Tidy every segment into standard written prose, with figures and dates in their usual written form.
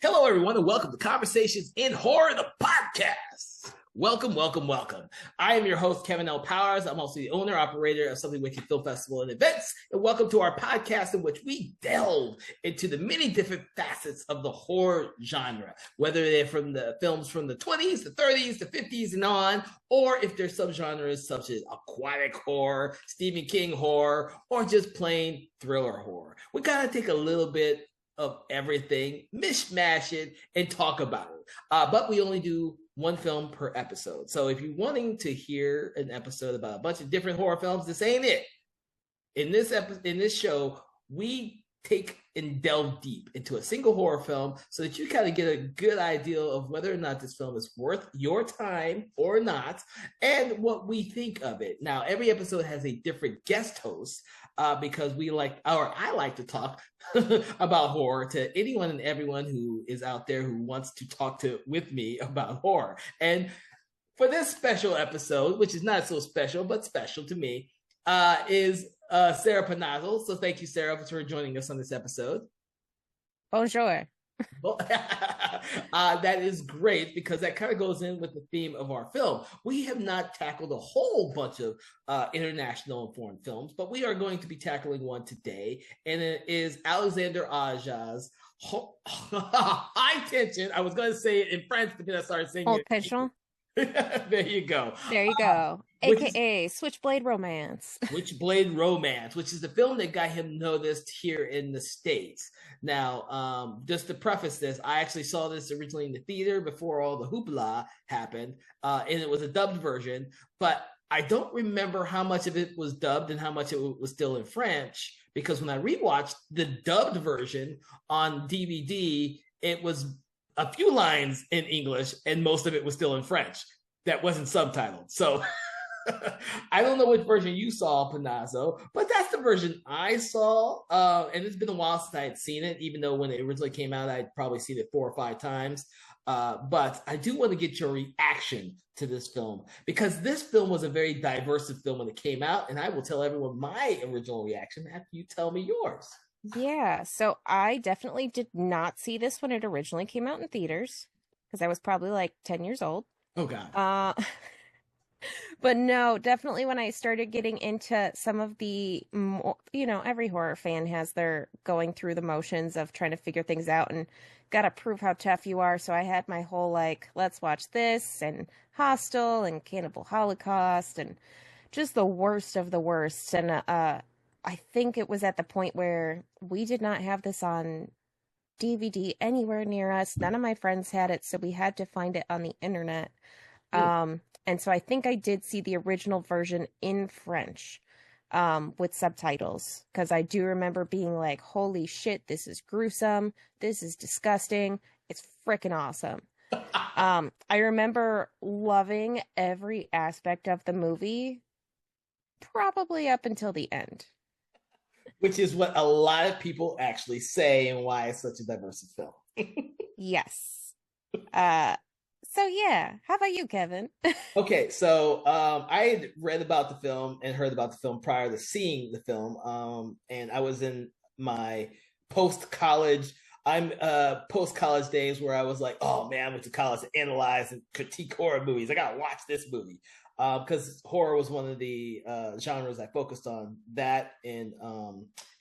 Hello, everyone, and welcome to Conversations in Horror, the podcast. Welcome, welcome, welcome. I am your host, Kevin L. Powers. I'm also the owner, operator of Something Wicked Film Festival and Events. And welcome to our podcast in which we delve into the many different facets of the horror genre, whether they're from the films from the 20s, the 30s, the 50s, and on, or if they're subgenres such as aquatic horror, Stephen King horror, or just plain thriller horror. We gotta take a little bit of everything, mishmash it, and talk about it. But we only do one film per episode. So if you're wanting to hear an episode about a bunch of different horror films, this ain't it. In this show, we take and delve deep into a single horror film so that you kind of get a good idea of whether or not this film is worth your time or not, and what we think of it. Now, every episode has a different guest host, because I like to talk about horror to anyone and everyone who is out there who wants to talk with me about horror. And for this special episode, which is not so special, but special to me, is Sarah Panazzo. So thank you, Sarah, for joining us on this episode. Bonjour. That is great because that kind of goes in with the theme of our film. We have not tackled a whole bunch of international and foreign films, but we are going to be tackling one today, and it is Alexandre Aja's High Tension. I was going to say it in French, but then I started saying Haute Tension. There you go. There you go. AKA Switchblade Romance. Switchblade Romance, which is the film that got him noticed here in the States. Now, just to preface this, I actually saw this originally in the theater before all the hoopla happened, and it was a dubbed version, but I don't remember how much of it was dubbed and how much it was still in French, because when I rewatched the dubbed version on DVD, it was a few lines in English and most of it was still in French that wasn't subtitled. So I don't know which version you saw, Panazzo, but that's the version I saw. And it's been a while since I had seen it, even though when it originally came out, I'd probably seen it 4 or 5 times. But I do want to get your reaction to this film, because this film was a very diverse film when it came out, and I will tell everyone my original reaction after you tell me yours. Yeah, so I definitely did not see this when it originally came out in theaters, because I was probably like 10 years old. Oh, God. But no, definitely when I started getting into some of the, every horror fan has their going through the motions of trying to figure things out and gotta prove how tough you are. So I had my whole, let's watch this, and Hostel, and Cannibal Holocaust, and just the worst of the worst. And I think it was at the point where we did not have this on DVD anywhere near us. None of my friends had it, so we had to find it on the internet. And so I think I did see the original version in French, with subtitles, because I do remember being like, holy shit, this is gruesome. This is disgusting. It's freaking awesome. I remember loving every aspect of the movie, probably up until the end. Which is what a lot of people actually say, and why it's such a diverse film. Yes. So yeah, how about you, Kevin? Okay, so I had read about the film and heard about the film prior to seeing the film, and I was in my post-college days where I was like, oh man, I went to college to analyze and critique horror movies. I gotta watch this movie. Because horror was one of the genres I focused on, that and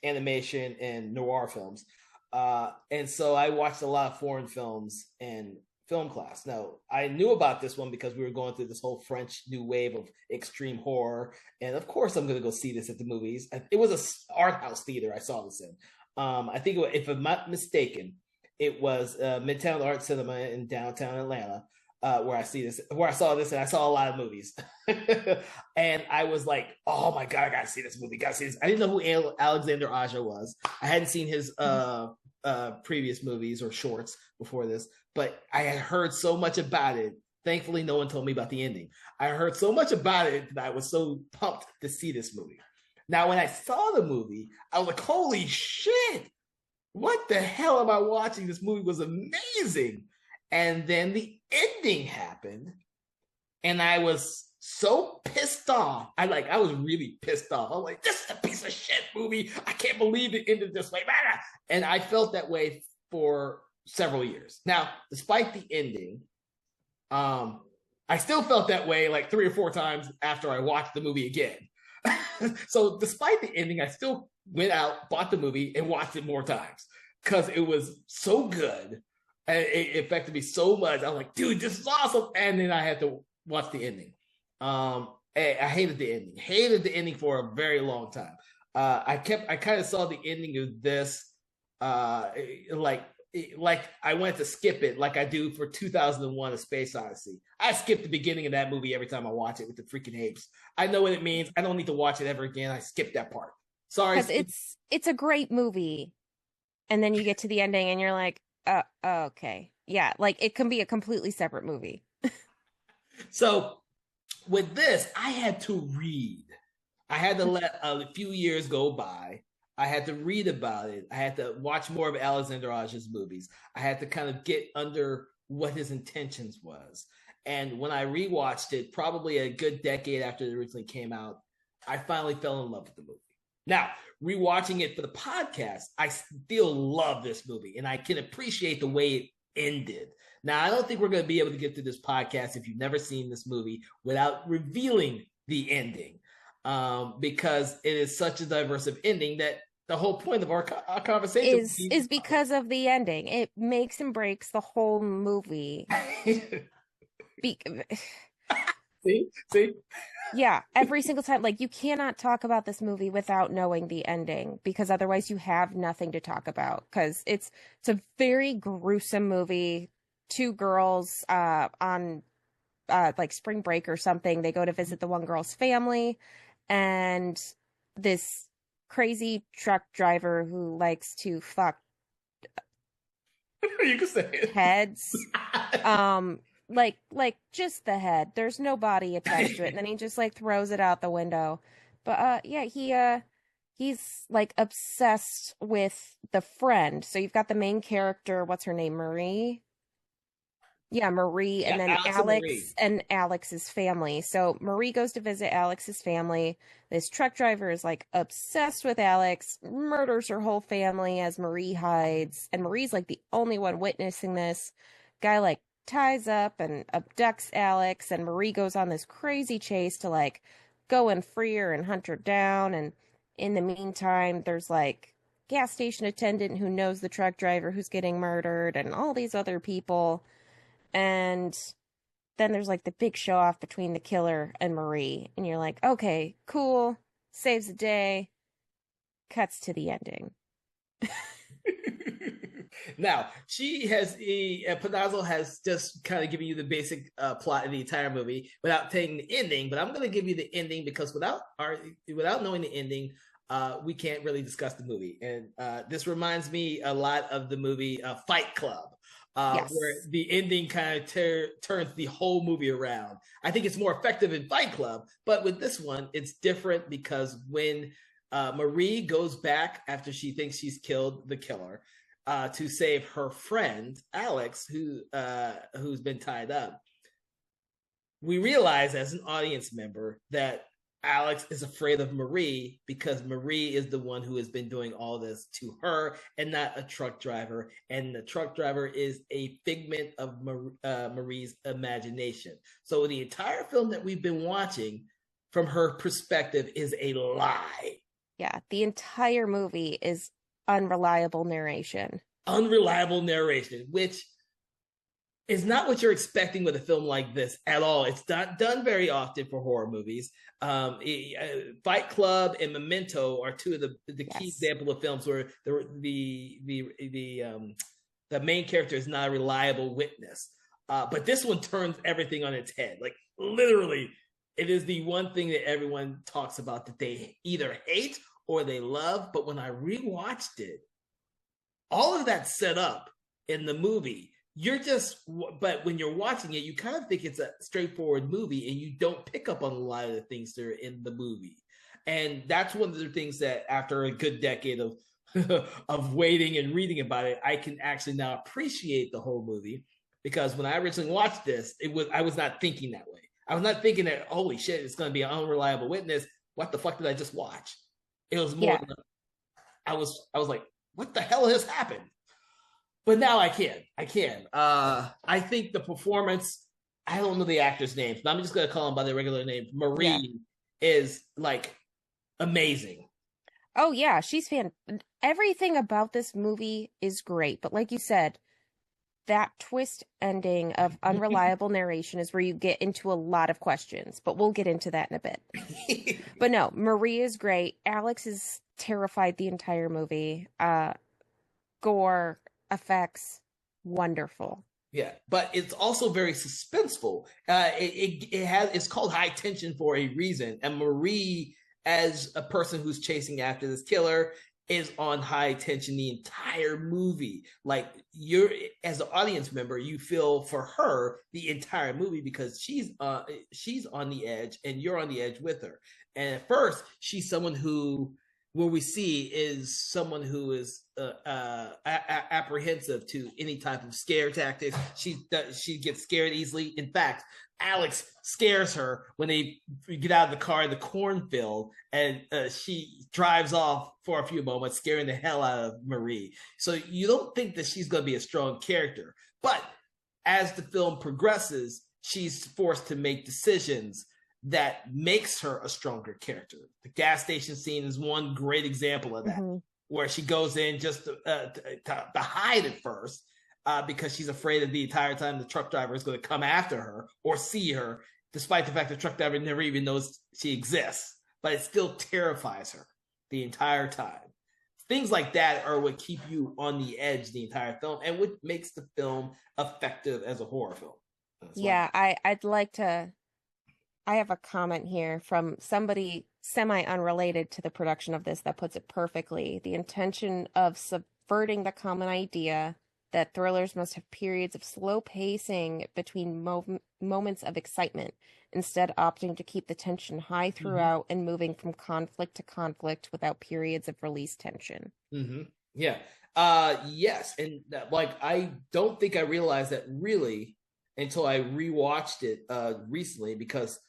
animation and noir films. And so I watched a lot of foreign films in film class. Now, I knew about this one because we were going through this whole French new wave of extreme horror. And of course, I'm going to go see this at the movies. It was an art house theater I saw this in. I think, if I'm not mistaken, it was Midtown Art Cinema in downtown Atlanta. Where I saw this, and I saw a lot of movies. And I was like, oh my God, I gotta see this movie. Gotta see this. I didn't know who Alexandre Aja was. I hadn't seen his previous movies or shorts before this, but I had heard so much about it. Thankfully, no one told me about the ending. I heard so much about it that I was so pumped to see this movie. Now, when I saw the movie, I was like, holy shit, what the hell am I watching? This movie was amazing. And then the ending happened, and I was so pissed off. I was really pissed off. I was like, this is a piece of shit movie. I can't believe it ended this way. And I felt that way for several years. Now, despite the ending, I still felt that way like 3 or 4 times after I watched the movie again. So despite the ending, I still went out, bought the movie, and watched it more times because it was so good and it affected me so much. I was like, dude, this is awesome. And then I had to watch the ending. I hated the ending. Hated the ending for a very long time. I kind of saw the ending of this like I went to skip it like I do for 2001: A Space Odyssey. I skip the beginning of that movie every time I watch it with the freaking apes. I know what it means. I don't need to watch it ever again. I skipped that part. Sorry. Because it's a great movie. And then you get to the ending and you're like, okay. Yeah, like it can be a completely separate movie. So with this, I had to read. I had to let a few years go by. I had to read about it. I had to watch more of Alexander Aja's movies. I had to kind of get under what his intentions was. And when I rewatched it, probably a good decade after it originally came out, I finally fell in love with the movie. Now, rewatching it for the podcast, I still love this movie and I can appreciate the way it ended. Now, I don't think we're going to be able to get through this podcast if you've never seen this movie without revealing the ending, because it is such a diverse ending that the whole point of our conversation is because of the ending. It makes and breaks the whole movie. See? Yeah, every single time. Like, you cannot talk about this movie without knowing the ending, because otherwise you have nothing to talk about. Because it's a very gruesome movie. 2 girls on like spring break or something. They go to visit the one girl's family, and this crazy truck driver who likes to fuck you can say it. heads. Like just the head. There's no body attached to it, and then he just like throws it out the window. But yeah, he's like obsessed with the friend. So you've got the main character, what's her name, Marie? Yeah, Marie, and then Alex and Alex's family. So Marie goes to visit Alex's family. This truck driver is like obsessed with Alex, murders her whole family as Marie hides, and Marie's like the only one witnessing this. Guy like ties up and abducts Alex, and Marie goes on this crazy chase to like go and free her and hunt her down. And in the meantime, there's like gas station attendant who knows the truck driver who's getting murdered, and all these other people. And then there's like the big show off between the killer and Marie, and you're like, okay, cool, saves the day. Cuts to the ending. Now, Panazzo has just kind of given you the basic plot of the entire movie without taking the ending, but I'm going to give you the ending because without knowing the ending, we can't really discuss the movie. And this reminds me a lot of the movie Fight Club, yes, where the ending kind of turns the whole movie around. I think it's more effective in Fight Club, but with this one, it's different because when Marie goes back after she thinks she's killed the killer to save her friend Alex, who's been tied up, we realize as an audience member that Alex is afraid of Marie because Marie is the one who has been doing all this to her and not a truck driver. And the truck driver is a figment of Marie's imagination. So the entire film that we've been watching from her perspective is a lie. Yeah, the entire movie is unreliable narration. Unreliable narration, which is not what you're expecting with a film like this at all. It's not done very often for horror movies. Fight Club and Memento are 2 of the key example of films where the main character is not a reliable witness. But this one turns everything on its head. Like literally, it is the one thing that everyone talks about that they either hate or they love. But when I rewatched it, all of that set up in the movie, but when you're watching it, you kind of think it's a straightforward movie and you don't pick up on a lot of the things that are in the movie. And that's one of the things that after a good decade of of waiting and reading about it, I can actually now appreciate the whole movie, because when I originally watched this, I was not thinking that way. I was not thinking that, holy shit, it's going to be an unreliable witness. What the fuck did I just watch? It was more, I was like, what the hell has happened? but now I can. I can. I think the performance. I don't know the actors' names, but I'm just gonna call them by their regular name. Yeah. Marie is like amazing. Oh yeah, she's everything about this movie is great, but like you said, that twist ending of unreliable narration is where you get into a lot of questions, but we'll get into that in a bit. But no, Marie is great. Alex is terrified the entire movie. Gore, effects, wonderful. Yeah, but it's also very suspenseful. It's called High Tension for a reason, and Marie, as a person who's chasing after this killer, is on high tension the entire movie. Like, you're, as an audience member, you feel for her the entire movie because she's on the edge and you're on the edge with her. And at first, she's someone who, what we see is someone who is apprehensive to any type of scare tactics. She gets scared easily. In fact, Alex scares her when they get out of the car in the cornfield, and she drives off for a few moments, scaring the hell out of Marie. So you don't think that she's going to be a strong character, but as the film progresses, she's forced to make decisions that makes her a stronger character. The gas station scene is one great example of that, where she goes in just to hide at first because she's afraid that the entire time the truck driver is going to come after her or see her, despite the fact the truck driver never even knows she exists. But it still terrifies her the entire time. Things like that are what keep you on the edge the entire film and what makes the film effective as a horror film. Yeah, I'd like to... I have a comment here from somebody semi-unrelated to the production of this that puts it perfectly. The intention of subverting the common idea that thrillers must have periods of slow pacing between moments of excitement, instead opting to keep the tension high throughout and moving from conflict to conflict without periods of release tension. Yeah. Yes. And like, I don't think I realized that really until I rewatched it recently, because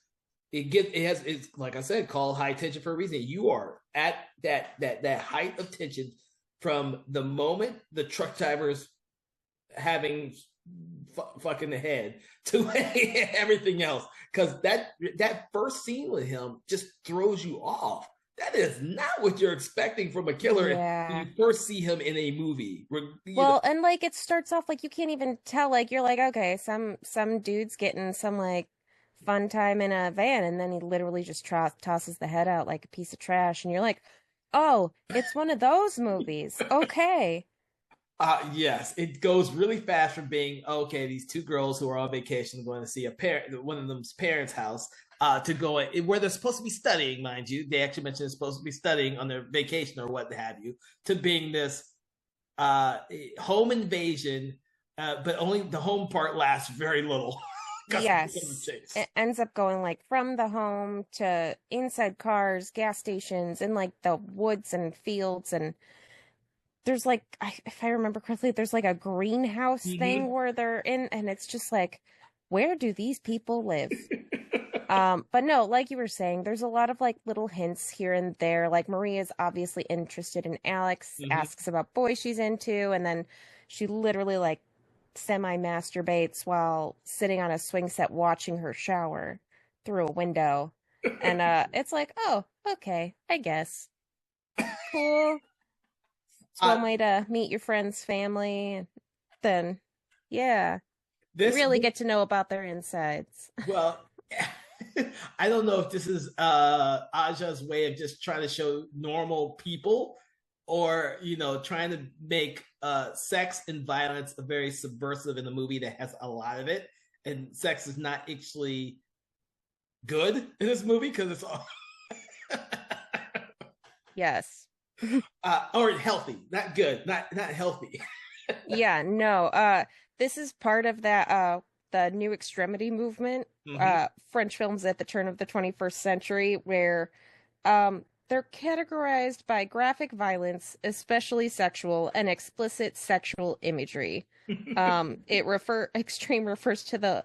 it's like I said, called High Tension for a reason. You are at that height of tension from the moment the truck driver's having fucking the head to everything else, because that first scene with him just throws you off. That is not what you're expecting from a killer when you first see him in a movie. Well, and like it starts off like you can't even tell, like you're like, okay, some dude's getting some like fun time in a van, and then he literally just tosses the head out like a piece of trash, and you're like, oh, it's one of those movies. Okay. Yes, it goes really fast from being, okay, these two girls who are on vacation going to see one of them's parents' house, to going where they're supposed to be studying, mind you. They actually mentioned they're supposed to be studying on their vacation or what have you, to being this home invasion, but only the home part lasts very little. Yes, it ends up going like from the home to inside cars, gas stations, and like the woods and fields, and there's like, if I remember correctly, there's like a greenhouse thing where they're in, and it's just like, where do these people live? But no, like you were saying, there's a lot of like little hints here and there. Like Maria's obviously interested in Alex, asks about boys she's into, and then she literally like semi-masturbates while sitting on a swing set watching her shower through a window. And it's like, oh, okay, I guess. Cool. It's one way to meet your friend's family. Then, yeah, really get to know about their insides. Well, I don't know if this is Aja's way of just trying to show normal people, or trying to make sex and violence a very subversive in a movie that has a lot of it, and sex is not actually good in this movie because it's all yes. Or healthy, not good, not healthy. Yeah, no. This is part of that the New Extremity movement, French films at the turn of the 21st century, where they're categorized by graphic violence, especially sexual, and explicit sexual imagery. Extreme refers to the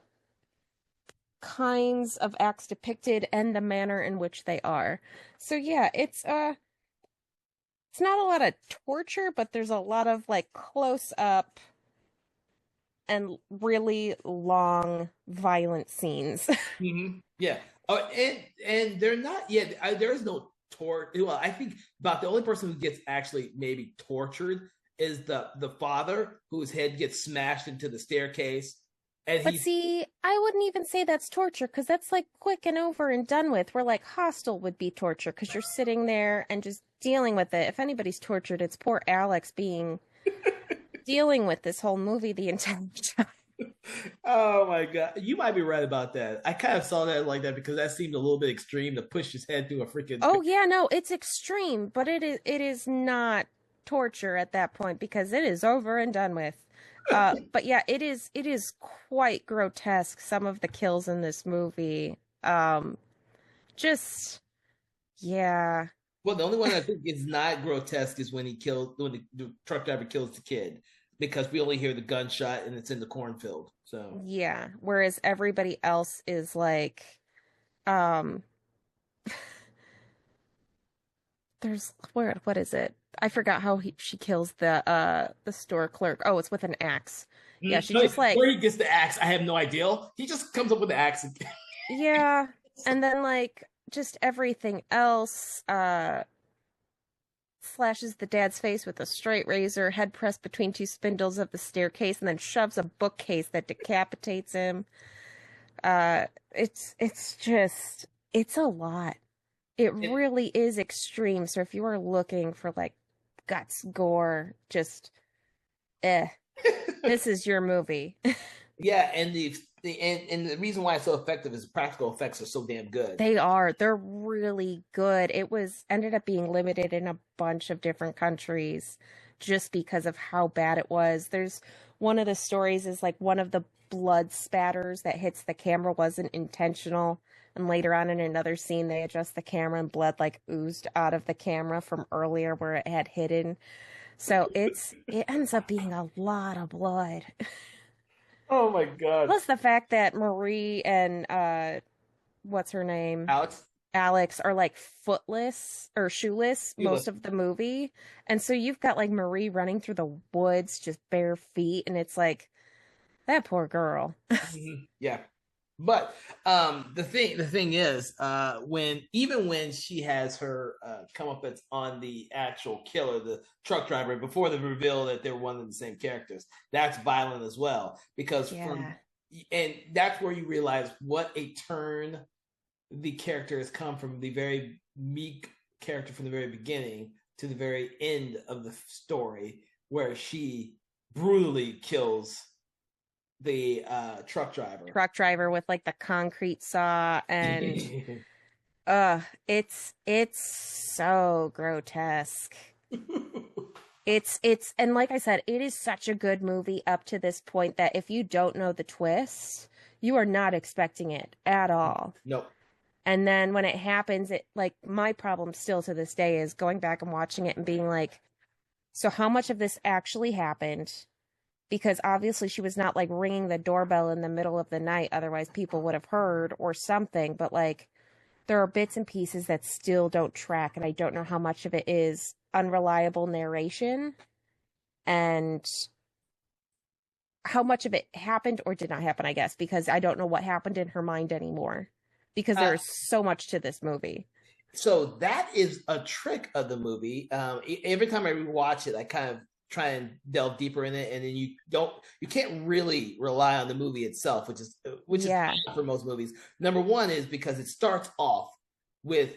kinds of acts depicted and the manner in which they are. So yeah, it's not a lot of torture, but there's a lot of like close up and really long violent scenes. Yeah. Oh, and they're not yet. There's no torture. Well, I think about the only person who gets actually maybe tortured is the father whose head gets smashed into the staircase, and But he's see, I wouldn't even say that's torture because that's like quick and over and done with. Where like Hostel would be torture because you're sitting there and just dealing with it. If anybody's tortured, it's poor Alex being dealing with this whole movie the entire time. oh my god, you might be right about that. I kind of saw that like that because that seemed a little bit extreme to push his head through a freaking. Oh yeah, no, it's extreme, but it is not torture at that point because it is over and done with. But yeah, it is quite grotesque, some of the kills in this movie. Just yeah. Well, the only one I think is not grotesque is when the truck driver kills the kid because we only hear the gunshot and it's in the cornfield. So Yeah, whereas everybody else is like, um, there's what is it? I forgot how she kills the store clerk. Oh, it's with an axe. Yeah, she just like where he gets the axe, I have no idea. He just comes up with the axe. yeah, and then like just everything else, slashes the dad's face with a straight razor, head pressed between two spindles of the staircase, and then shoves a bookcase that decapitates him. It's just it's a lot. It really is extreme. So if you are looking for like guts, gore, just this is your movie. Yeah, and the reason why it's so effective is practical effects are so damn good. They are. They're really good. It was ended up being limited in a bunch of different countries just because of how bad it was. There's one of the stories is like one of the blood spatters that hits the camera wasn't intentional. And later on in another scene, they adjust the camera and blood like oozed out of the camera from earlier where it had hidden. So it ends up being a lot of blood. Oh my god, Plus the fact that Marie and what's her name? Alex. Alex are like footless or shoeless most of the movie. And so you've got like Marie running through the woods just bare feet and it's like that poor girl. Yeah. But the thing is, when she has her comeuppance on the actual killer, the truck driver, before the reveal that they're one of the same characters, that's violent as well. Because and that's where you realize what a turn the character has come from the very meek character from the very beginning to the very end of the story, where she brutally kills the truck driver With like the concrete saw and it's so grotesque. It's and like I said, it is such a good movie up to this point that if you don't know the twist, you are not expecting it at all. Nope. And then when it happens, it like my problem still to this day is going back and watching it and being like, so how much of this actually happened? Because obviously she was not like ringing the doorbell in the middle of the night, otherwise people would have heard or something. But like there are bits and pieces that still don't track, and I don't know how much of it is unreliable narration and how much of it happened or did not happen, I guess, because I don't know what happened in her mind anymore. Because there is so much to this movie. So that is a trick of the movie. Every time I rewatch it, I kind of try and delve deeper in it, and then you can't really rely on the movie itself, which is for most movies. Number one is because it starts off with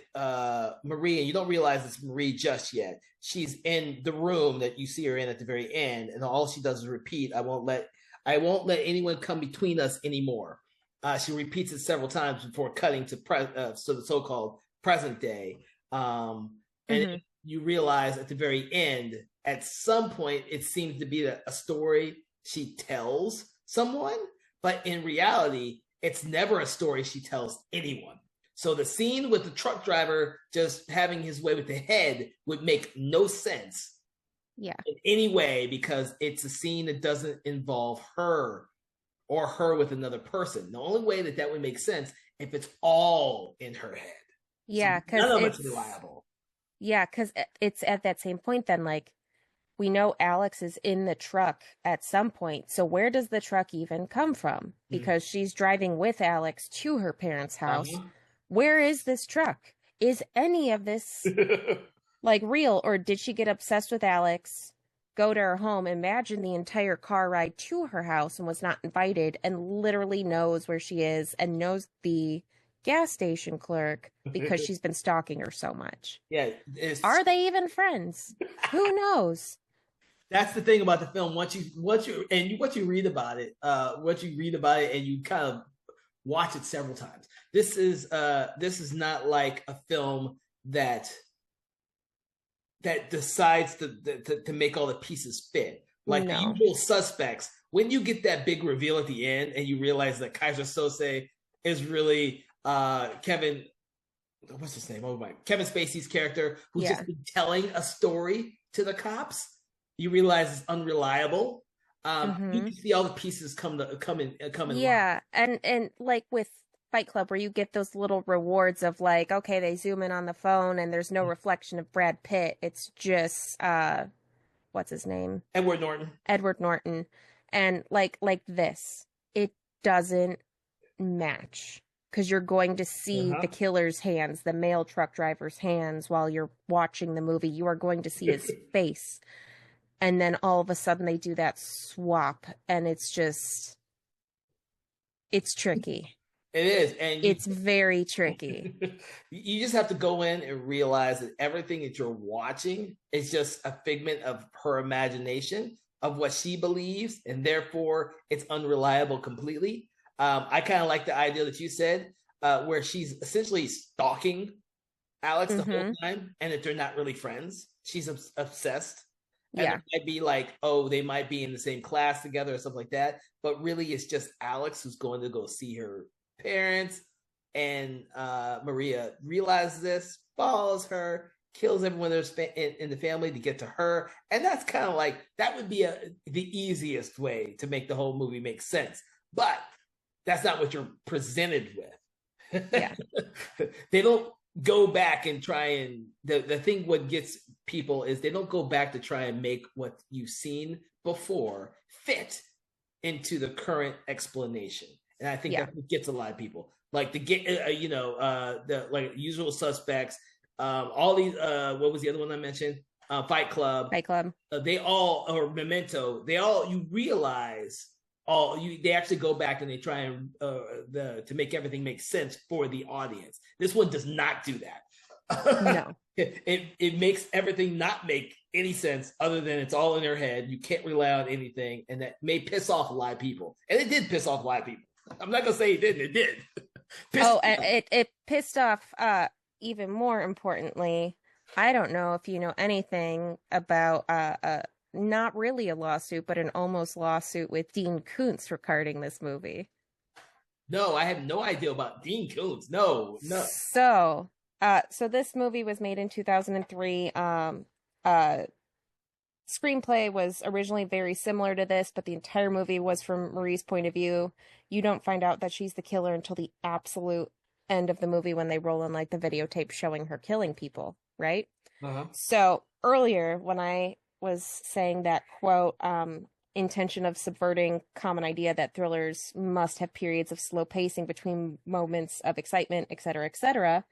Marie, and you don't realize it's Marie just yet. She's in the room that you see her in at the very end, and all she does is repeat, "I won't let anyone come between us anymore." She repeats it several times before cutting to the so-called present day, and you realize at the very end, at some point, it seems to be a story she tells someone, but in reality, it's never a story she tells anyone. So the scene with the truck driver just having his way with the head would make no sense in any way, because it's a scene that doesn't involve her or her with another person. The only way that would make sense if it's all in her head. Yeah, because none of it's reliable. Yeah, because it's at that same point then, like, we know Alex is in the truck at some point. So where does the truck even come from? Because she's driving with Alex to her parents' house. Where is this truck? Is any of this like real, or did she get obsessed with Alex, go to her home, imagine the entire car ride to her house and was not invited, and literally knows where she is and knows the gas station clerk because she's been stalking her so much? Yeah. Are they even friends? Who knows? That's the thing about the film. Once you read about it, and you kind of watch it several times. This is not like a film that decides to make all the pieces fit. Like The Usual Suspects, when you get that big reveal at the end and you realize that Kaiser Sose is really Kevin, what's his name? Oh my, Kevin Spacey's character, who's just been telling a story to the cops. You realize it's unreliable. You can see all the pieces come in. Yeah, and like with Fight Club, where you get those little rewards of like, okay, they zoom in on the phone and there's no reflection of Brad Pitt. It's just what's his name? Edward Norton. And like this, it doesn't match, because you're going to see the killer's hands, the male truck driver's hands, while you're watching the movie. You are going to see his face. And then all of a sudden they do that swap, and it's tricky. It is. And it's very tricky. You just have to go in and realize that everything that you're watching is just a figment of her imagination, of what she believes, and therefore it's unreliable completely. I kind of like the idea that you said, where she's essentially stalking Alex the whole time, and that they're not really friends. She's obsessed. And it might be like, oh, they might be in the same class together or something like that. But really, it's just Alex who's going to go see her parents. And Maria realizes this, follows her, kills everyone in the family to get to her. And that's kind of like, that would be the easiest way to make the whole movie make sense. But that's not what you're presented with. Yeah. They don't go back and try and the thing what gets people is they don't go back to try and make what you've seen before fit into the current explanation. And I think that gets a lot of people, like the like Usual Suspects, all these what was the other one I mentioned, Fight Club, they all, or Memento, you realize they actually go back and they try and to make everything make sense for the audience. This one does not do that. No. It makes everything not make any sense, other than it's all in their head. You can't rely on anything, and that may piss off a lot of people. And it did piss off a lot of people. I'm not gonna say it didn't. It did. It pissed off. Even more importantly, I don't know if you know anything about not really a lawsuit, but an almost lawsuit with Dean Koontz regarding this movie. No, I have no idea about Dean Koontz. No. So this movie was made in 2003. Screenplay was originally very similar to this, but the entire movie was from Marie's point of view. You don't find out that she's the killer until the absolute end of the movie, when they roll in like the videotape showing her killing people, right? So earlier, when I was saying that quote, intention of subverting common idea that thrillers must have periods of slow pacing between moments of excitement, etc.,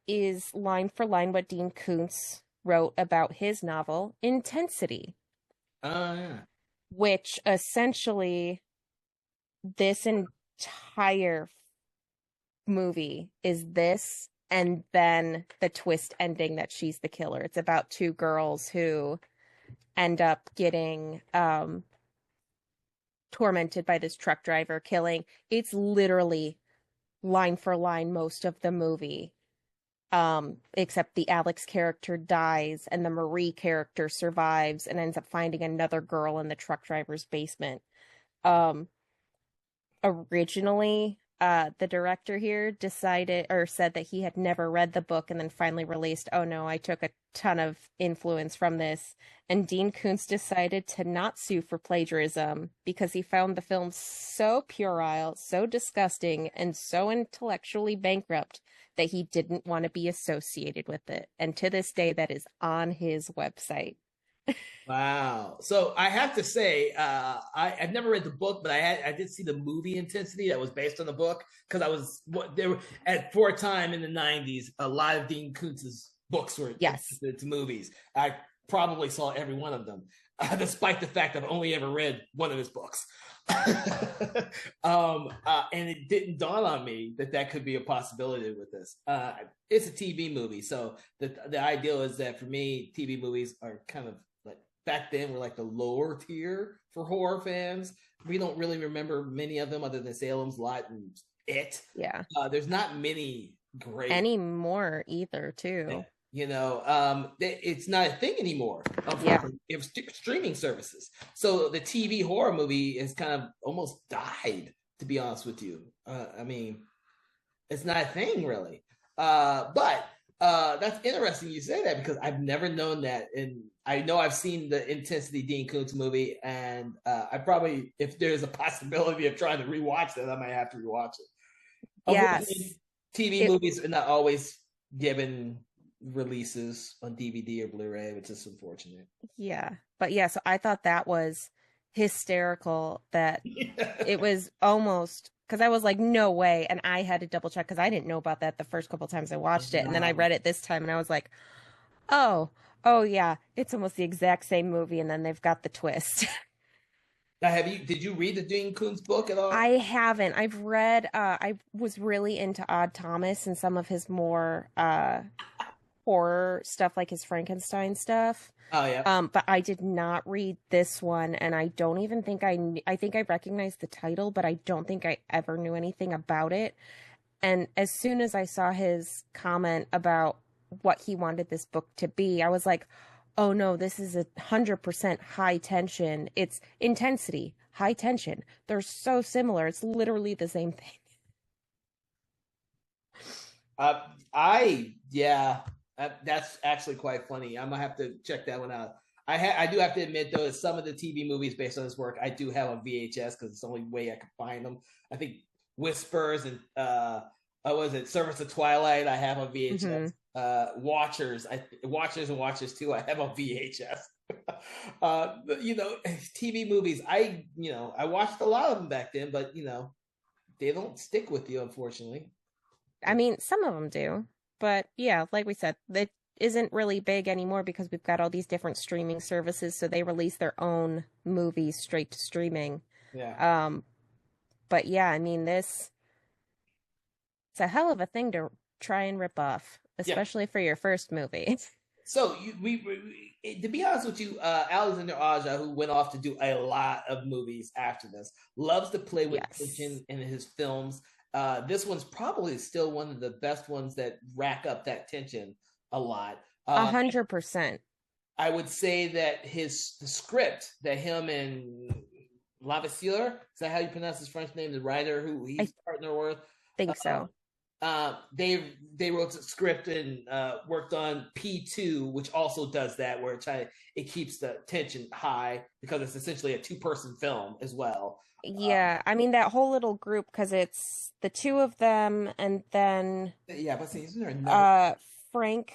is line for line what Dean Koontz wrote about his novel Intensity. Which essentially, this entire movie is this, and then the twist ending that she's the killer. It's about two girls who end up getting tormented by this truck driver killing. It's literally line for line most of the movie, except the Alex character dies and the Marie character survives and ends up finding another girl in the truck driver's basement. Originally, the director here decided or said that he had never read the book, and then finally released, oh no, I took a ton of influence from this. And Dean Koontz decided to not sue for plagiarism because he found the film so puerile, so disgusting, and so intellectually bankrupt that he didn't want to be associated with it. And to this day, that is on his website. Wow. So I have to say, I've never read the book, but I did see the movie Intensity that was based on the book because I was what there were at for a time in the '90s. A lot of Dean Koontz's books were Yes. adapted to movies. I probably saw every one of them, despite the fact I've only ever read one of his books. And it didn't dawn on me that that could be a possibility with this. It's a TV movie, so the ideal is that for me, TV movies are kind of like back then were like the lower tier for horror fans. We don't really remember many of them other than Salem's Lot and It. Yeah. There's not many great Anymore either, too. you know, it's not a thing anymore. Yeah. It's streaming services. So the TV horror movie has kind of almost died, to be honest with you. I mean, it's not a thing really. But that's interesting you say that because I've never known that. And I know I've seen the Intensity Dean Koontz movie, and I probably, if there's a possibility of trying to rewatch that, I might have to rewatch it. Yes. TV movies are not always given releases on DVD or Blu-ray, which is unfortunate. Yeah. But yeah, so I thought that was hysterical that it was almost because I was like, no way. And I had to double check because I didn't know about that the first couple times I watched it. And then I read it this time and I was like, oh yeah, it's almost the exact same movie. And then they've got the twist. Now, did you read the Dean Koontz book at all? I haven't. I've read, I was really into Odd Thomas and some of his more horror stuff, like his Frankenstein stuff. Oh yeah. But I did not read this one, and I don't even think I think I recognized the title, but I don't think I ever knew anything about it. And as soon as I saw his comment about what he wanted this book to be, I was like, oh no, this is 100% high tension. It's intensity, high tension. They're so similar. It's literally the same thing. Yeah, that's actually quite funny. I'm gonna have to check that one out. I do have to admit though that some of the TV movies based on this work I do have on VHS because it's the only way I can find them. I think Whispers and what was it, Service of Twilight I have on VHS. Watchers, Watchers and Watchers too I have on VHS. You know, TV movies I watched a lot of them back then, but you know they don't stick with you unfortunately. I mean, some of them do, but yeah, like we said, it isn't really big anymore because we've got all these different streaming services, so they release their own movies straight to streaming. Yeah. But yeah, I mean, it's a hell of a thing to try and rip off, Yeah. especially for your first movie. So to be honest with you, Alexander Aja, who went off to do a lot of movies after this, loves to play with tension in his films. This one's probably still one of the best ones that rack up that tension a lot. 100%. I would say that the script that him and Lavasseur, is that how you pronounce his French name, the writer who he's partner with? Think so. They wrote the script and worked on P2, which also does that, where it keeps the tension high because it's essentially a two-person film as well. Yeah, I mean that whole little group because it's the two of them and then but see, isn't there another? Frank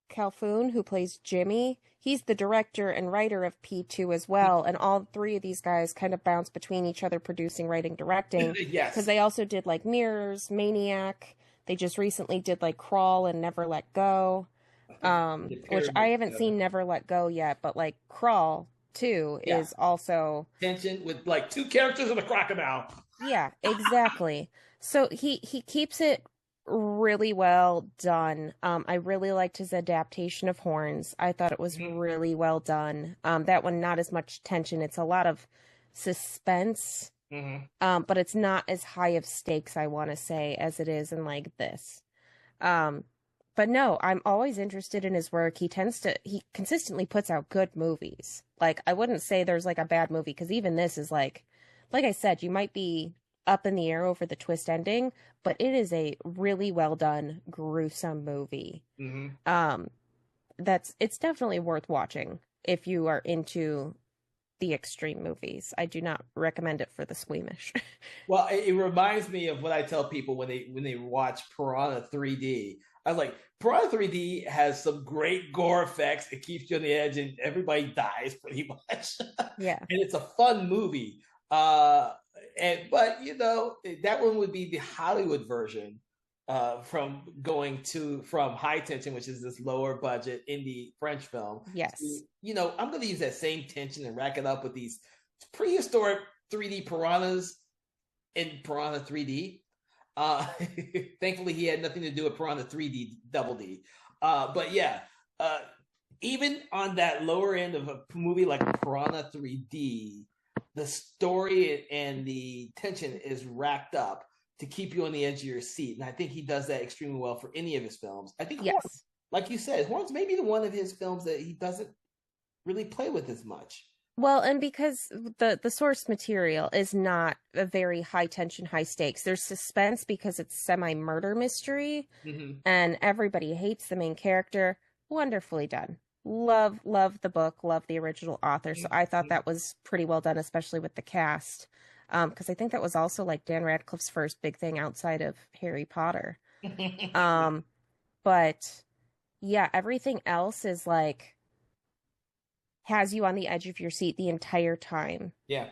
Calhoun who plays Jimmy. He's the director and writer of P2 as well, and all three of these guys kind of bounce between each other, producing, writing, directing. Yes, because they also did like Mirrors, Maniac. They just recently did like Crawl and Never Let Go, which I haven't seen Never Let Go yet, but like Crawl too is also tension with like two characters and a crocodile. Yeah, exactly. So he keeps it really well done. I really liked his adaptation of Horns. I thought it was really well done. That one not as much tension. It's a lot of suspense. But it's not as high of stakes, I want to say, as it is in like this. But no, I'm always interested in his work. He consistently puts out good movies. Like, I wouldn't say there's like a bad movie because even this is like I said, you might be up in the air over the twist ending, but it is a really well done, gruesome movie. It's definitely worth watching if you are into the extreme movies. I do not recommend it for the squeamish. Well, it reminds me of what I tell people when they watch Piranha 3D. I was like, Piranha 3D has some great gore effects. It keeps you on the edge, and everybody dies pretty much. Yeah. And it's a fun movie. But that one would be the Hollywood version from High Tension, which is this lower budget indie French film. Yes. I'm going to use that same tension and rack it up with these prehistoric 3D piranhas in Piranha 3D. Thankfully, he had nothing to do with Piranha 3D Double D. But yeah, even on that lower end of a movie like Piranha 3D, the story and the tension is racked up to keep you on the edge of your seat. And I think he does that extremely well for any of his films. I think, yes. Horns, like you said, Horns may be the one of his films that he doesn't really play with as much. Well, and because the source material is not a very high tension, high stakes. There's suspense because it's semi-murder mystery, and everybody hates the main character. Wonderfully done. Love the book, love the original author. So I thought that was pretty well done, especially with the cast. Because I think that was also like Dan Radcliffe's first big thing outside of Harry Potter. But yeah, everything else is like has you on the edge of your seat the entire time. Yeah.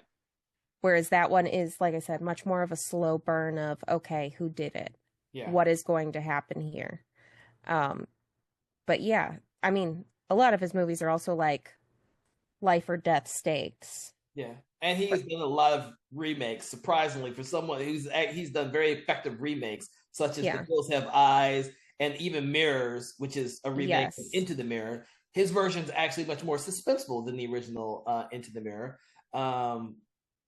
Whereas that one is, like I said, much more of a slow burn of, okay, who did it? Yeah. What is going to happen here? But yeah, I mean, a lot of his movies are also like life or death stakes. Yeah. And he's done a lot of remakes, surprisingly, for someone he's done very effective remakes, such as The Hills Have Eyes and even Mirrors, which is a remake of Into the Mirror. His version is actually much more suspenseful than the original Into the Mirror,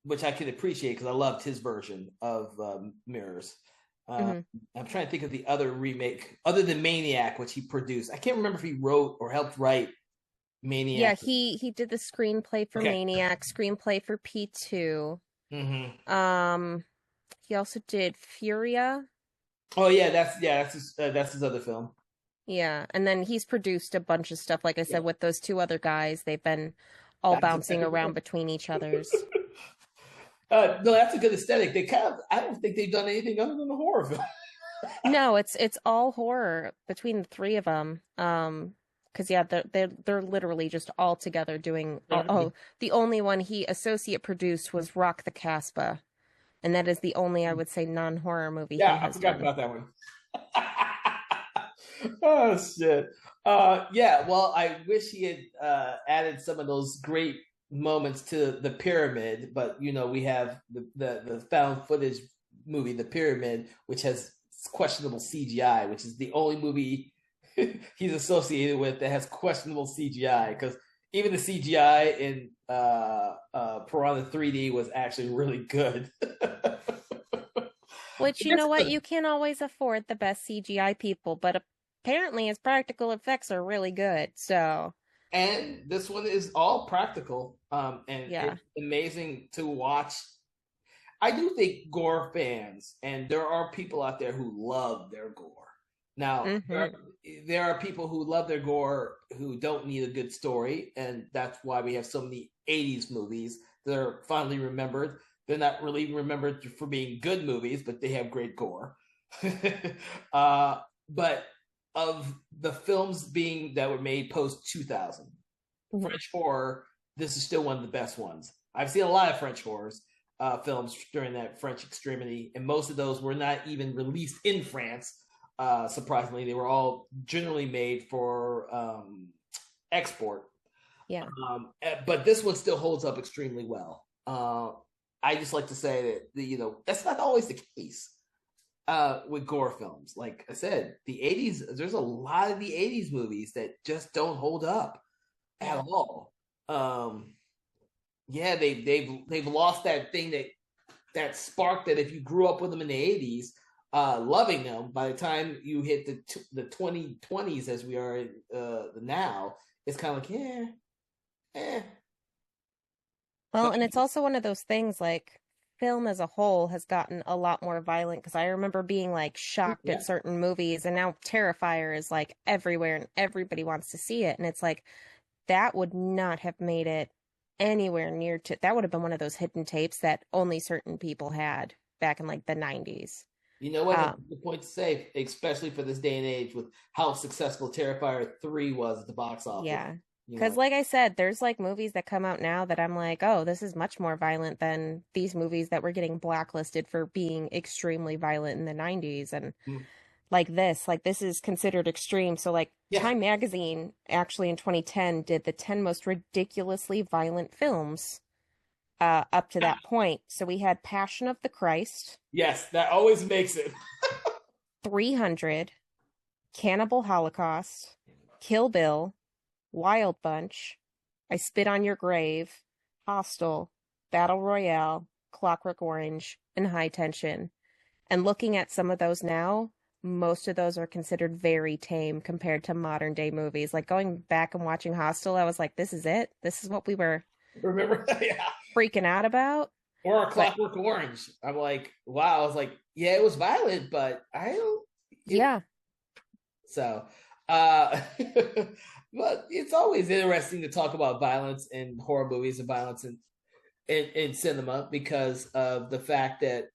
which I can appreciate because I loved his version of Mirrors. I'm trying to think of the other remake other than Maniac, which he produced. I can't remember if he wrote or helped write Maniac. Yeah, he did the screenplay for Maniac, screenplay for P2. He also did Furia. Oh yeah, that's his other film. Yeah, and then he's produced a bunch of stuff. Like I said, with those two other guys, they've been all bouncing around between each other's. No, that's a good aesthetic. I don't think they've done anything other than a horror film. No, it's all horror between the three of them. Because yeah, they're literally just all together doing. The only one he associate produced was Rock the Casbah, and that is the only, I would say, non-horror movie. Yeah, I forgot about that one. Oh shit. Yeah, well, I wish he had added some of those great moments to The Pyramid, but we have the found footage movie The Pyramid, which has questionable CGI, which is the only movie he's associated with that has questionable CGI, because even the CGI in Piranha 3D was actually really good. Which, you know what, you can't always afford the best CGI people, but apparently his practical effects are really good, so. And this one is all practical, and it's amazing to watch. I do think gore fans, and there are people out there who love their gore. Now, there are people who love their gore who don't need a good story, and that's why we have so many 80s movies that are fondly remembered. They're not really remembered for being good movies, but they have great gore. But of the films that were made post 2000, French horror, this is still one of the best ones. I've seen a lot of French horrors films during that French extremity, and most of those were not even released in France. Surprisingly, they were all generally made for export. Yeah. But this one still holds up extremely well. I just like to say that that's not always the case with gore films. Like I said, the 80s, there's a lot of the 80s movies that just don't hold up at all. Yeah, they've lost that thing that spark that if you grew up with them in the 80s, loving them, by the time you hit the 2020s as we are now, it's kind of like Well, and it's also one of those things, like, film as a whole has gotten a lot more violent, because I remember being like shocked at certain movies, and now Terrifier is like everywhere and everybody wants to see it, and it's like that would not have made it anywhere that would have been one of those hidden tapes that only certain people had back in like the 90s. You know what? That's Um, a good point to say, especially for this day and age with how successful Terrifier 3 was at the box office. yeah. You Because, know, like I said, there's like movies that come out now that I'm like, oh, this is much more violent than these movies that were getting blacklisted for being extremely violent in the 90s. And mm, like this is considered extreme. So, like, yeah. Time Magazine actually in 2010 did the 10 most ridiculously violent films up to that point. So, we had Passion of the Christ, Yes, that always makes it. 300, Cannibal Holocaust, Kill Bill, Wild Bunch, I Spit on Your Grave, Hostel, Battle Royale, Clockwork Orange, and High Tension. And looking at some of those now, most of those are considered very tame compared to modern day movies. Like going back and watching Hostel, I was like, this is it. This is what we were Remember? Yeah. freaking out about. Or a But Clockwork Orange. I'm like, wow. I was like, yeah, it was violent, but I don't. It, yeah. so, uh, but it's always interesting to talk about violence in horror movies and violence in cinema because of the fact that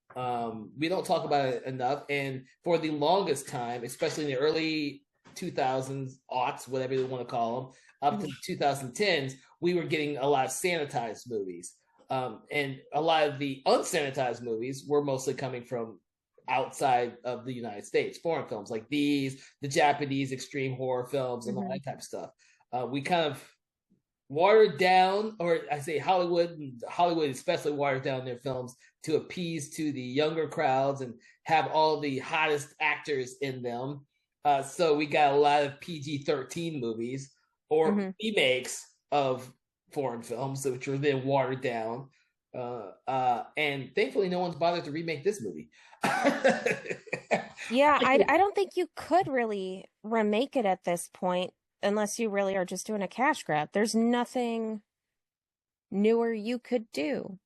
we don't talk about it enough. And for the longest time, especially in the early 2000s, aughts, whatever you want to call them, up to Mhm. the 2010s, we were getting a lot of sanitized movies. And a lot of the unsanitized movies were mostly coming from outside of the United States, foreign films like these, the Japanese extreme horror films, and all Mhm. that type of stuff. We kind of watered down, or I say Hollywood especially watered down their films to appease to the younger crowds and have all the hottest actors in them. So we got a lot of PG-13 movies or Mhm. remakes of foreign films, which were then watered down. And thankfully, no one's bothered to remake this movie. Yeah, I don't think you could really remake it at this point unless you really are just doing a cash grab. There's nothing newer you could do.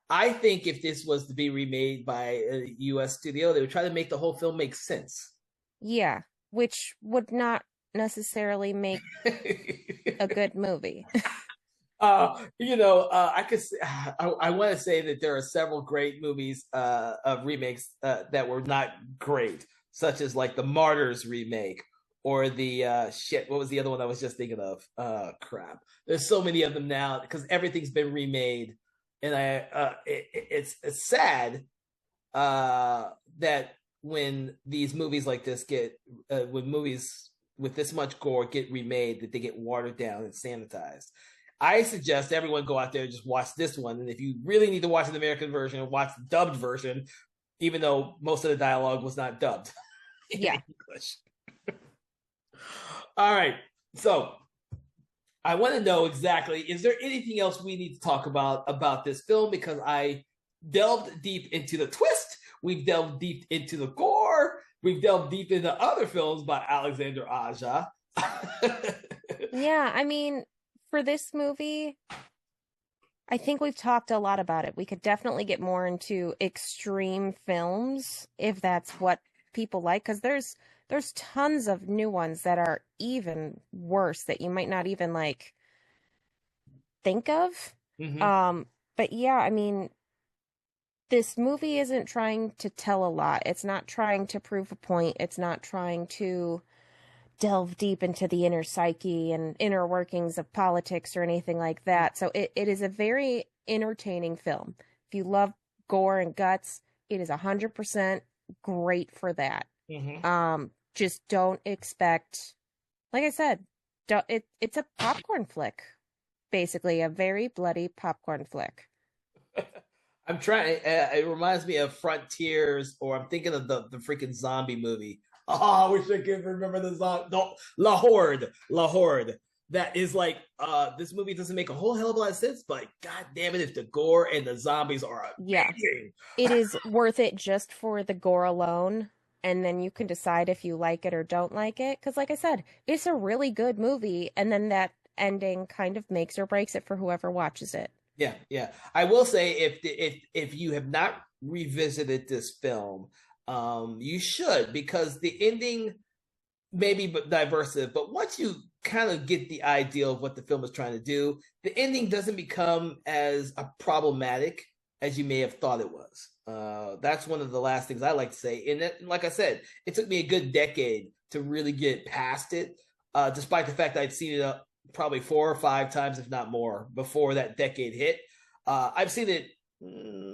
I think if this was to be remade by a U.S. studio, they would try to make the whole film make sense. Yeah, which would not necessarily make a good movie. I could. I want to say that there are several great movies of remakes that were not great, such as like the Martyrs remake or the shit. What was the other one I was just thinking of? Crap. There's so many of them now because everything's been remade, and it's sad that when these movies like this get when movies with this much gore get remade, that they get watered down and sanitized. I suggest everyone go out there and just watch this one. And if you really need to watch an American version, watch the dubbed version, even though most of the dialogue was not dubbed in Yeah. English. All right. So I want to know exactly, is there anything else we need to talk about this film? Because I delved deep into the twist. We've delved deep into the gore. We've delved deep into other films by Alexander Aja. Yeah, I mean, for this movie, I think we've talked a lot about it. We could definitely get more into extreme films if that's what people like, because there's tons of new ones that are even worse that you might not even like think of. Mm-hmm. But yeah, I mean, this movie isn't trying to tell a lot. It's not trying to prove a point. It's not trying to delve deep into the inner psyche and inner workings of politics or anything like that. So it is a very entertaining film. If you love gore and guts, it is 100% great for that. Mm-hmm. Just don't expect, like I said, it's a popcorn flick, basically a very bloody popcorn flick. I'm trying. It reminds me of Frontiers, or I'm thinking of the freaking zombie movie. Oh, I wish I could remember the zombie. No, La Horde. La Horde. That is like, this movie doesn't make a whole hell of a lot of sense, but god damn it, if the gore and the zombies are Yeah, amazing. it is worth it just for the gore alone, and then you can decide if you like it or don't like it. Because, like I said, it's a really good movie, and then that ending kind of makes or breaks it for whoever watches it. Yeah, yeah. I will say if you have not revisited this film, you should, because the ending may be diversive, but once you kind of get the idea of what the film is trying to do, the ending doesn't become as problematic as you may have thought it was. That's one of the last things I like to say. And like I said, it took me a good decade to really get past it, despite the fact I'd seen it probably 4 or 5 times, if not more, before that decade hit. I've seen it.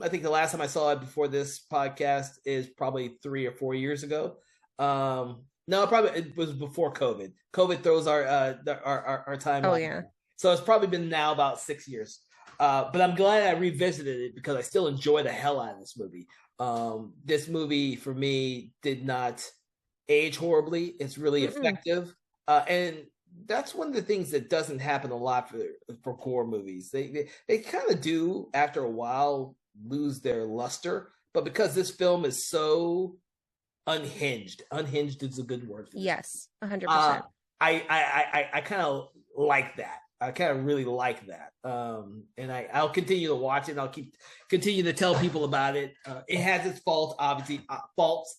I think the last time I saw it before this podcast is probably 3 or 4 years ago. No, probably it was before COVID. COVID throws our timeline. Oh yeah. So it's probably been now about 6 years. But I'm glad I revisited it because I still enjoy the hell out of this movie. This movie for me did not age horribly. It's really effective, and that's one of the things that doesn't happen a lot for horror movies. They kind of do after a while lose their luster, but because this film is so unhinged is a good word for this. Yes, 100%. I kind of like that. I kind of really like that. And I'll continue to watch it. And I'll continue to tell people about it. It has its faults,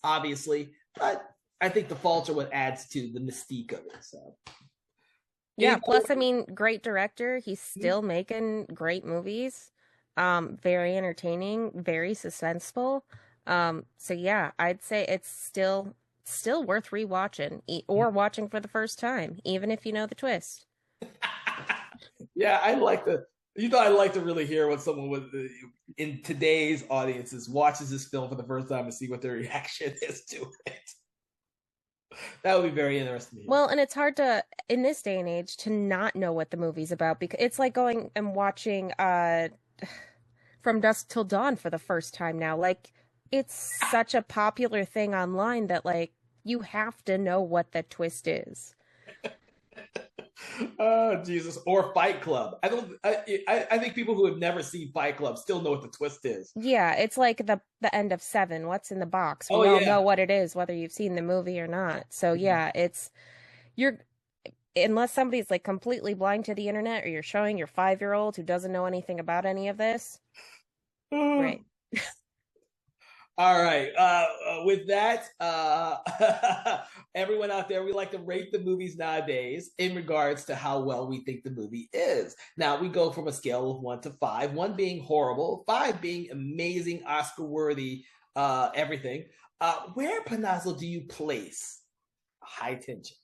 obviously, but I think the faults are what adds to the mystique of it. So, yeah. Plus, I mean, great director. He's still making great movies. Very entertaining, very suspenseful. So yeah, I'd say it's still worth rewatching or watching for the first time, even if you know the twist. Yeah, I'd like to really hear what someone with in today's audiences watches this film for the first time and see what their reaction is to it. That would be very interesting. Well, and it's hard to, in this day and age, to not know what the movie's about, because it's like going and watching From Dusk Till Dawn for the first time now. Like, it's such a popular thing online that, like, you have to know what the twist is. Oh Jesus! Or Fight Club. I think people who have never seen Fight Club still know what the twist is. Yeah, it's like the end of Seven. What's in the box? We all know what it is, whether you've seen the movie or not. So yeah, unless somebody's like completely blind to the internet, or you're showing your 5-year-old who doesn't know anything about any of this. Right. All right. With that, everyone out there, we like to rate the movies nowadays in regards to how well we think the movie is. Now, we go from a scale of 1 to 5, 1 being horrible, 5 being amazing, Oscar-worthy, everything. Where, Panazzo, do you place High Tension?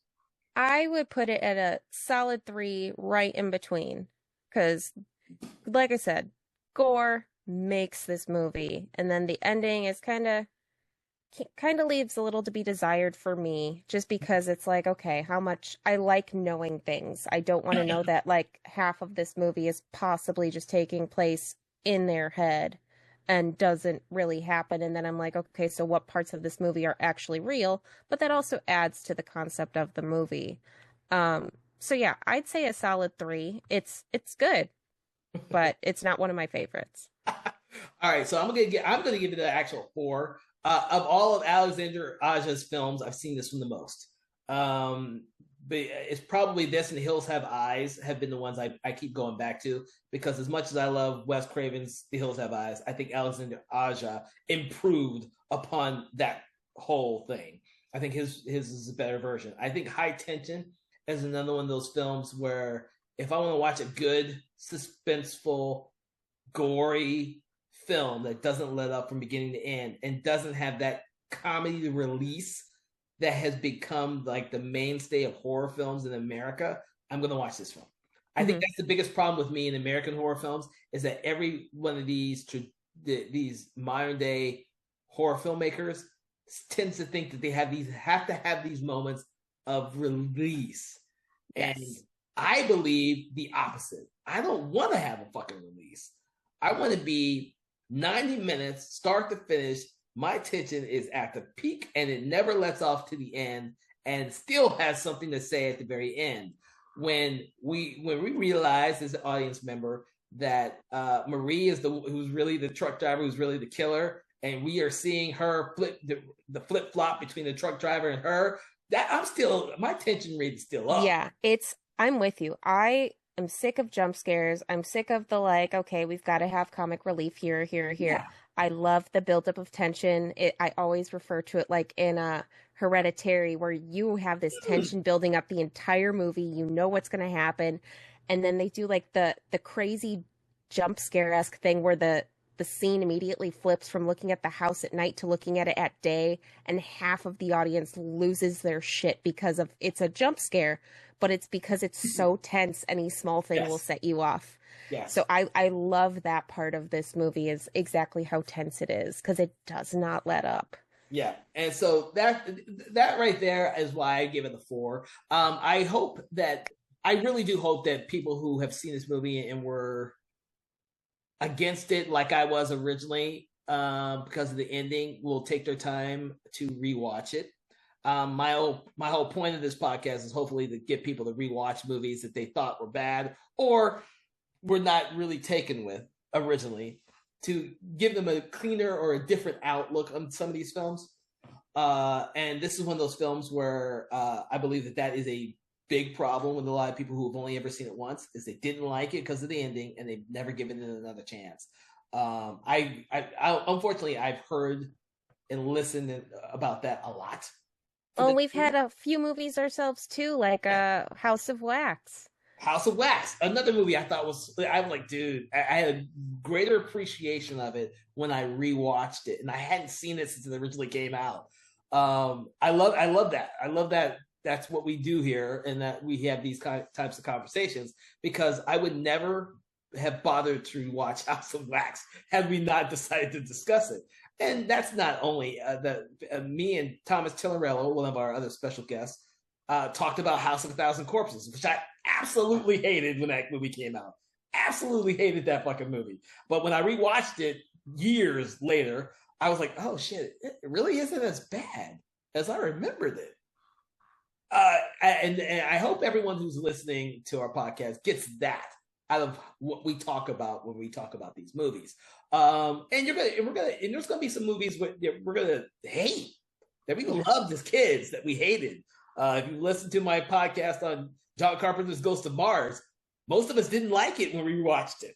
I would put it at a solid 3, right in between. Because, like I said, gore makes this movie, and then the ending is kind of leaves a little to be desired for me, just because it's like, okay, how much I like knowing things. I don't want to know that like half of this movie is possibly just taking place in their head and doesn't really happen, and then I'm like, okay, so what parts of this movie are actually real? But that also adds to the concept of the movie. So yeah, I'd say a solid 3. It's good, but it's not one of my favorites. All right, so I'm gonna give it an actual 4. Of all of Alexander Aja's films, I've seen this one the most. But it's probably this and Hills Have Eyes have been the ones I keep going back to, because as much as I love Wes Craven's The Hills Have Eyes, I think Alexander Aja improved upon that whole thing. I think his is a better version. I think High Tension is another one of those films where if I want to watch a good, suspenseful, gory film that doesn't let up from beginning to end and doesn't have that comedy release that has become like the mainstay of horror films in America, I'm going to watch this film. I think that's the biggest problem with me in American horror films, is that every one of these modern day horror filmmakers tends to think that they have to have these moments of release. Yes. And I believe the opposite. I don't want to have a fucking release. I want to be 90 minutes, start to finish. My attention is at the peak and it never lets off to the end, and still has something to say at the very end. When we realize as an audience member that Marie is who's really the truck driver, who's really the killer, and we are seeing her flip the flip flop between the truck driver and her, that my tension rate is still up. Yeah, I'm with you. I'm sick of jump scares. I'm sick of the like, okay, we've got to have comic relief here. Yeah. I love the buildup of tension. I always refer to it like in Hereditary, where you have this tension building up the entire movie. You know what's going to happen. And then they do like the crazy jump scare-esque thing where the the scene immediately flips from looking at the house at night to looking at it at day, and half of the audience loses their shit because of it's a jump scare, but it's because it's so tense. Any small thing will set you off. Yes. So I love that part of this movie is exactly how tense it is because it does not let up. Yeah, and so that right there is why I give it a 4. I really do hope that people who have seen this movie and were against it, like I was originally, because of the ending, will take their time to rewatch it. My whole point of this podcast is hopefully to get people to rewatch movies that they thought were bad or were not really taken with originally, to give them a cleaner or a different outlook on some of these films. And this is one of those films where I believe that is a big problem with a lot of people who have only ever seen it once, is they didn't like it because of the ending and they've never given it another chance. I unfortunately, I've heard and listened about that a lot. Oh, we've had a few movies ourselves too, like House of Wax. House of Wax, another movie I thought was, I'm like, dude, I had a greater appreciation of it when I rewatched it, and I hadn't seen it since it originally came out. I love that. I love that that's what we do here, and that we have these types of conversations, because I would never have bothered to watch House of Wax had we not decided to discuss it. And that's not only me and Thomas Tillerello, one of our other special guests, talked about House of a Thousand Corpses, which I absolutely hated when that movie came out. Absolutely hated that fucking movie. But when I rewatched it years later, I was like, oh shit, it really isn't as bad as I remembered it. And I hope everyone who's listening to our podcast gets that out of what we talk about when we talk about these movies. And there's gonna be some movies we're gonna hate, that we loved as kids, that we hated. If you listen to my podcast on John Carpenter's Ghost of Mars, most of us didn't like it when we watched it.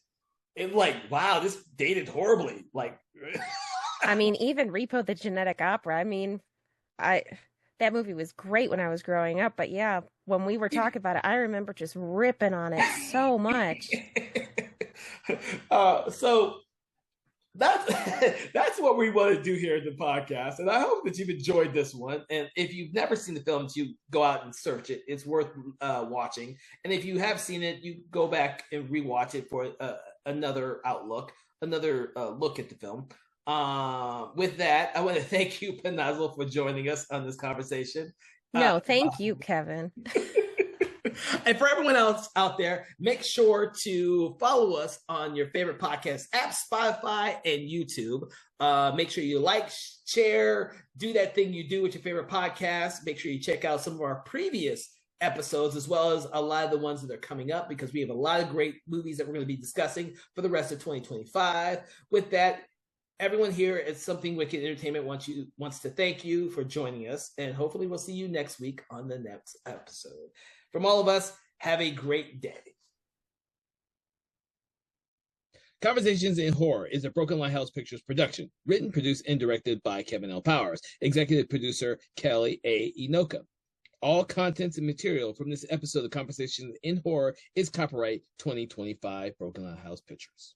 It like, wow, this dated horribly. Like, I mean, even Repo the Genetic Opera. I mean, that movie was great when I was growing up, but yeah, when we were talking about it, I remember just ripping on it so much. So that's what we want to do here in the podcast, and I hope that you've enjoyed this one. And if you've never seen the films, you go out and search it. It's worth watching. And if you have seen it, you go back and rewatch it for another outlook, another look at the film. With that, I want to thank you, Penazzo, for joining us on this conversation. No, thank you, Kevin. And for everyone else out there, make sure to follow us on your favorite podcast app, Spotify and YouTube. Make sure you like, share, do that thing you do with your favorite podcast. Make sure you check out some of our previous episodes, as well as a lot of the ones that are coming up, because we have a lot of great movies that we're going to be discussing for the rest of 2025. With that, everyone here at Something Wicked Entertainment wants to thank you for joining us, and hopefully we'll see you next week on the next episode. From all of us, have a great day. Conversations in Horror is a Broken Lighthouse Pictures production, written, produced, and directed by Kevin L. Powers, executive producer Kelly A. Inoka. All contents and material from this episode of Conversations in Horror is copyright 2025 Broken Lighthouse Pictures.